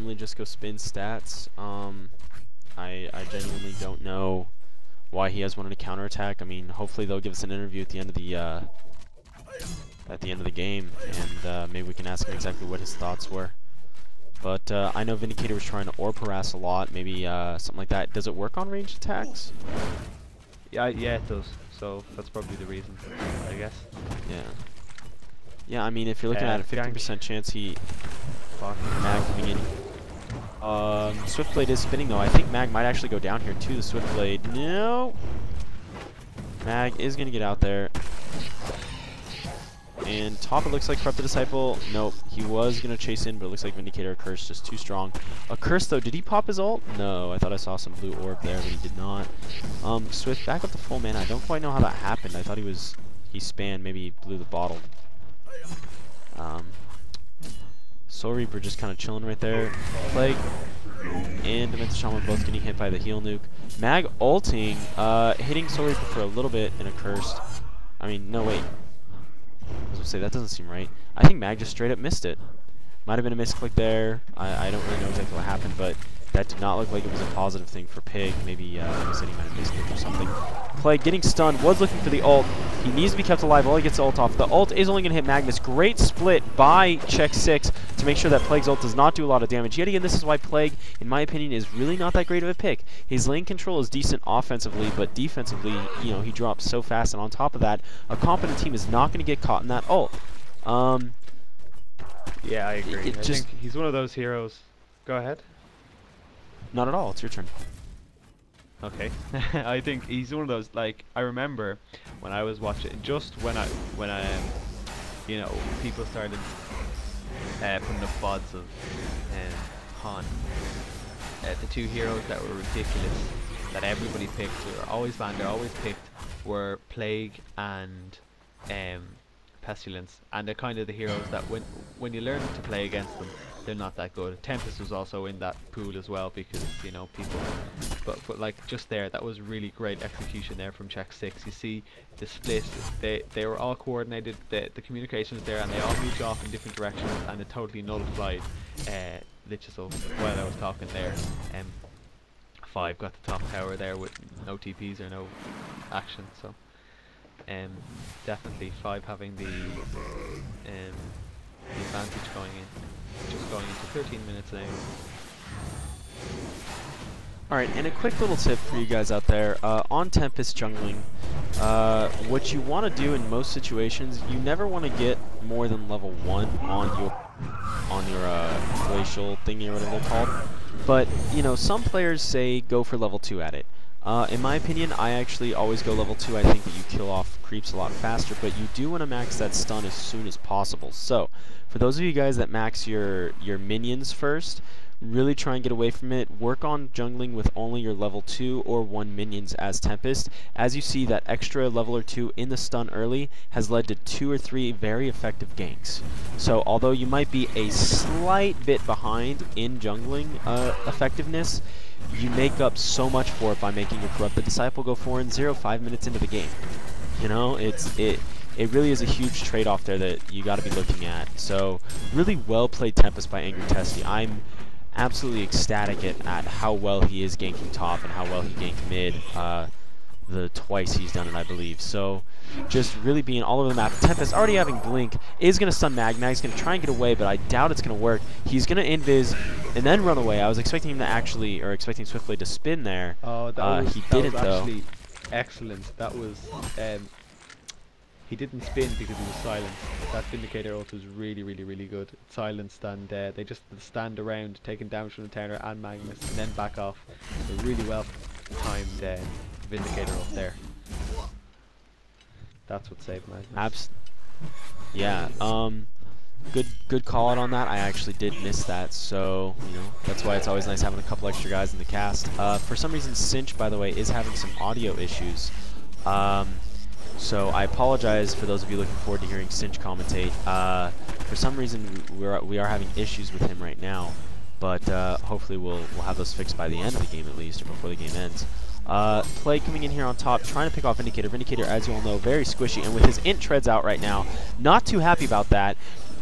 normally just go spin stats. I genuinely don't know why he has one in a counterattack. I mean, hopefully they'll give us an interview at the end of the game, and maybe we can ask him exactly what his thoughts were. But I know Vindicator was trying to orb harass a lot, maybe something like that. Does it work on ranged attacks? Yeah, it does. So that's probably the reason, I guess. Yeah. Yeah, I mean, if you're looking at a 50% chance Mag coming in. Swiftblade is spinning though. I think Mag might actually go down here to the Swiftblade. No! Mag is going to get out there. And top, it looks like Corrupted Disciple. Nope, he was going to chase in, but it looks like Vindicator Curse just too strong. A Curse though, did he pop his ult? No, I thought I saw some blue orb there, but he did not. Swift back up to full mana. I don't quite know how that happened. I thought he spanned, maybe he blew the bottle. Soul Reaper just kind of chilling right there. Plague and Demented Shaman both getting hit by the heal nuke. Mag ulting, hitting Soul Reaper for a little bit and a Cursed. I mean, no, wait. I was going to say, that doesn't seem right. I think Mag just straight up missed it. Might have been a misclick there. I don't really know exactly what happened, but that did not look like it was a positive thing for Pig. Maybe like I said, he might have misclicked or something. Plague getting stunned, was looking for the ult. He needs to be kept alive while he gets the ult off. The ult is only going to hit Magnus. Great split by Check 6 to make sure that Plague's ult does not do a lot of damage. Yet again, this is why Plague, in my opinion, is really not that great of a pick. His lane control is decent offensively, but defensively, you know, he drops so fast. And on top of that, a competent team is not going to get caught in that ult. Yeah, I agree. I think he's one of those heroes. Go ahead. Not at all. It's your turn. Okay. I think he's one of those, like, I remember when I was watching, just when I you know, people started putting up VODs of HoN. The two heroes that were ridiculous, that everybody picked, or always banned, or always picked, were Plague and Pestilence. And they're kind of the heroes that when you learn to play against them, they're not that good. Tempest was also in that pool as well, because, you know, people, but like just there, that was really great execution there from Check 6. You see the split, they were all coordinated, the communication was there, and they all moved off in different directions, and it totally nullified Lich's ult while I was talking there. 5 got the top tower there with no TPs or no action, so definitely 5 having the advantage going in. Just going into 13 minutes now. Alright, and a quick little tip for you guys out there. On Tempest jungling, what you want to do in most situations, you never want to get more than level 1 on your glacial thingy or whatever they're called. But, you know, some players say go for level 2 at it. In my opinion, I actually always go level 2. I think that you kill off creeps a lot faster, but you do want to max that stun as soon as possible. So, for those of you guys that max your minions first, really try and get away from it. Work on jungling with only your level 2 or 1 minions as Tempest. As you see, that extra level or 2 in the stun early has led to 2 or 3 very effective ganks. So, although you might be a slight bit behind in jungling effectiveness, you make up so much for it by making your Corrupted Disciple go 4-0 5 minutes into the game. You know, it really is a huge trade-off there that you got to be looking at. So, really well played Tempest by Angry Testy. I'm absolutely ecstatic at how well he is ganking top and how well he ganked mid. The twice he's done it, I believe. So, just really being all over the map. Tempest already having Blink is going to stun Mag. Mag's going to try and get away, but I doubt it's going to work. He's going to invis and then run away. I was expecting him to actually, or expecting Swiftblade to spin there. Oh, he didn't though. Actually excellent. That was, he didn't spin because he was silenced. That Vindicator ult was really, really, really good. Silenced, and they just stand around, taking damage from the Turner and Magnus, and then back off. So really well timed Vindicator ult there. That's what saved Magnus. Yeah. Good call out on that. I actually did miss that, so you know that's why it's always nice having a couple extra guys in the cast. For some reason, Sinch, by the way, is having some audio issues. So I apologize for those of you looking forward to hearing Sinch commentate. For some reason, we are having issues with him right now, but hopefully we'll have those fixed by the end of the game at least, or before the game ends. Plague coming in here on top, trying to pick off Vindicator. Vindicator, as you all know, very squishy, and with his int treads out right now, not too happy about that.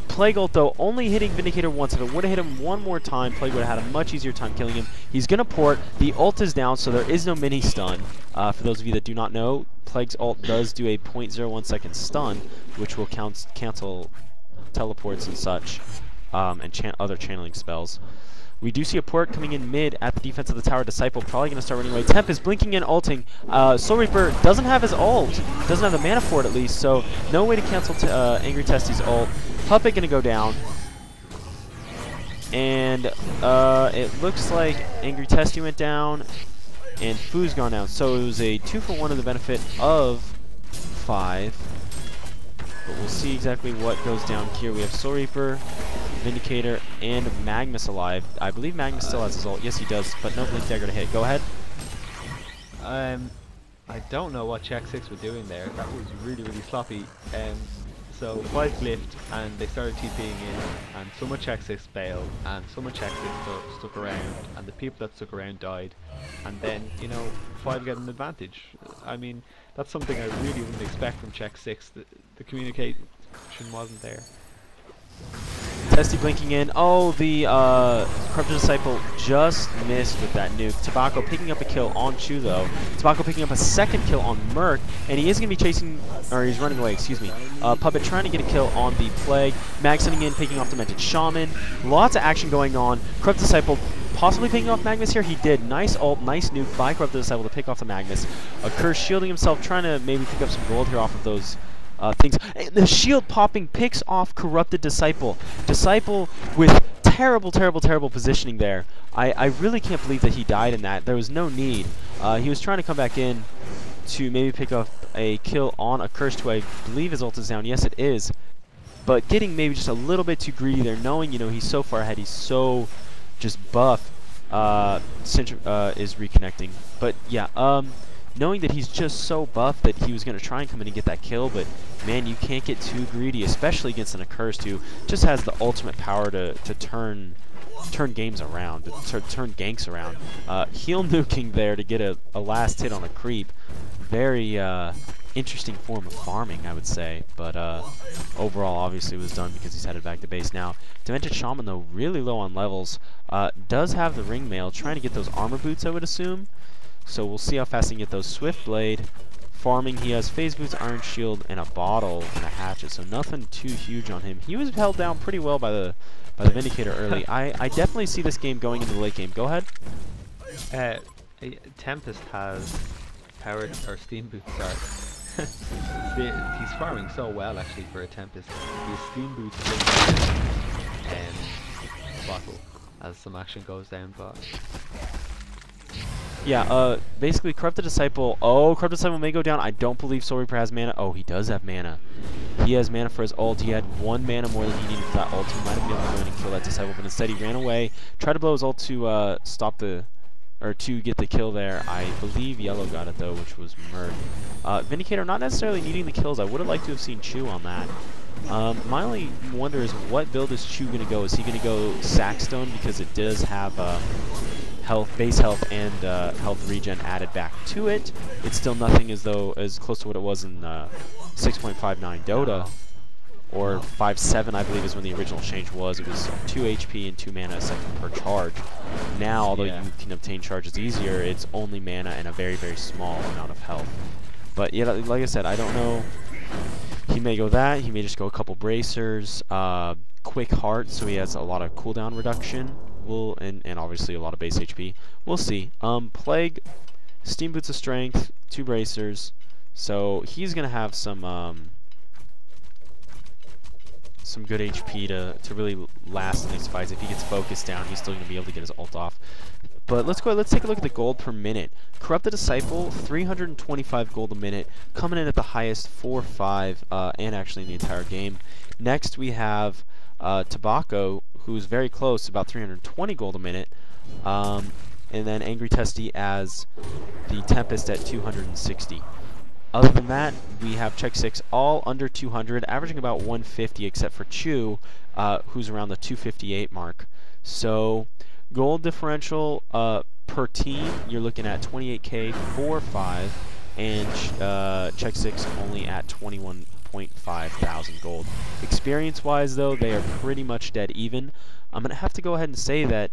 Plague ult, though, only hitting Vindicator once. If it would have hit him one more time, Plague would have had a much easier time killing him. He's going to port. The ult is down, so there is no mini stun. For those of you that do not know, Plague's ult does do a 0.01 second stun, which will cancel teleports and such, and other channeling spells. We do see a port coming in mid at the defense of the tower. Disciple probably going to start running away. Temp is blinking in, ulting. Soul Reaper doesn't have his ult. Doesn't have the mana for it, at least, so no way to cancel Angry Testy's ult. Puppet going to go down. And it looks like Angry Testy went down, and Foo's gone down. So it was a 2-for-1 of the benefit of 5. But we'll see exactly what goes down here. We have Soul Reaper, Vindicator, and Magnus alive. I believe Magnus still has his ult. Yes, he does, but no Blink Dagger to hit. Go ahead. I don't know what Check 6 were doing there. That was really, really sloppy. So 5 glyphed, and they started TPing in, and someone Check 6 bailed, and someone Check 6 stuck around, and the people that stuck around died. And then, you know, 5 get an advantage. I mean, that's something I really wouldn't expect from Check 6. The communication wasn't there. Testy blinking in. Oh, the Corrupted Disciple just missed with that nuke. Tobacco picking up a kill on Chu, though. Tobacco picking up a second kill on Merc, and he is going to be chasing, or he's running away, excuse me. Puppet trying to get a kill on the Plague. Mag sending in, picking off Demented Shaman. Lots of action going on. Corrupted Disciple possibly picking off Magnus here. He did. Nice ult, nice nuke by Corrupted Disciple to pick off the Magnus. Curse shielding himself, trying to maybe pick up some gold here off of those things. And the shield popping picks off Corrupted Disciple. Disciple with terrible, terrible, terrible positioning there. I really can't believe that he died in that. There was no need. He was trying to come back in to maybe pick up a kill on a Cursed, who I believe his ult is down. Yes, it is. But getting maybe just a little bit too greedy there, knowing, you know, he's so far ahead, he's so just buff. Sinch is reconnecting. But yeah, knowing that he's just so buff that he was going to try and come in and get that kill, but man, you can't get too greedy, especially against an Accursed who just has the ultimate power to turn games around, to turn ganks around. Heal nuking there to get a last hit on a creep. Very interesting form of farming, I would say, but overall obviously it was done because he's headed back to base now. Demented Shaman, though, really low on levels, does have the ring mail, trying to get those armor boots, I would assume. So we'll see how fast he can get those. Swift Blade, farming, he has Phase Boots, Iron Shield, and a bottle and a hatchet, so nothing too huge on him. He was held down pretty well by the Vindicator early. I definitely see this game going into the late game. Go ahead. Tempest has powered, or Steam Boots, sorry. He's farming so well actually for a Tempest. His Steam Boots and bottle as some action goes down, but yeah, basically Corrupted Disciple. Oh, Corrupted Disciple may go down. I don't believe Soul Reaper has mana. Oh, he does have mana. He has mana for his ult. He had 1 mana more than he needed for that ult. He might have been able to go in and kill that Disciple, but instead he ran away. Tried to blow his ult to stop the, or to get the kill there. I believe Yellow got it though, which was Merc. Vindicator not necessarily needing the kills. I would have liked to have seen Chu on that. My only wonder is what build is Chu going to go? Is he going to go Sackstone because it does have base health and health regen added back to it? It's still nothing as close to what it was in 6.59 Dota, or 5.7 I believe is when the original change was. It was 2 HP and 2 mana a second per charge. Now, although you can obtain charges easier, it's only mana and a very, very small amount of health. But yeah, like I said, I don't know. He may go that. He may just go a couple bracers. Quick heart, so he has a lot of cooldown reduction. And obviously a lot of base HP. We'll see. Plague, Steam Boots of Strength, 2 bracers. So he's gonna have some good HP to really last in these fights. If he gets focused down, he's still gonna be able to get his ult off. But let's take a look at the gold per minute. Corrupted Disciple, 325 gold a minute, coming in at the highest 4-5, and actually in the entire game. Next we have Tobacco, who's very close, about 320 gold a minute, and then Angry Testy as the Tempest at 260. Other than that, we have Check 6 all under 200, averaging about 150, except for Chu, who's around the 258 mark. So gold differential per team, you're looking at 28k 4-5, and Check 6 only at 21 1.5 thousand gold. Experience-wise, though, they are pretty much dead even. I'm going to have to go ahead and say that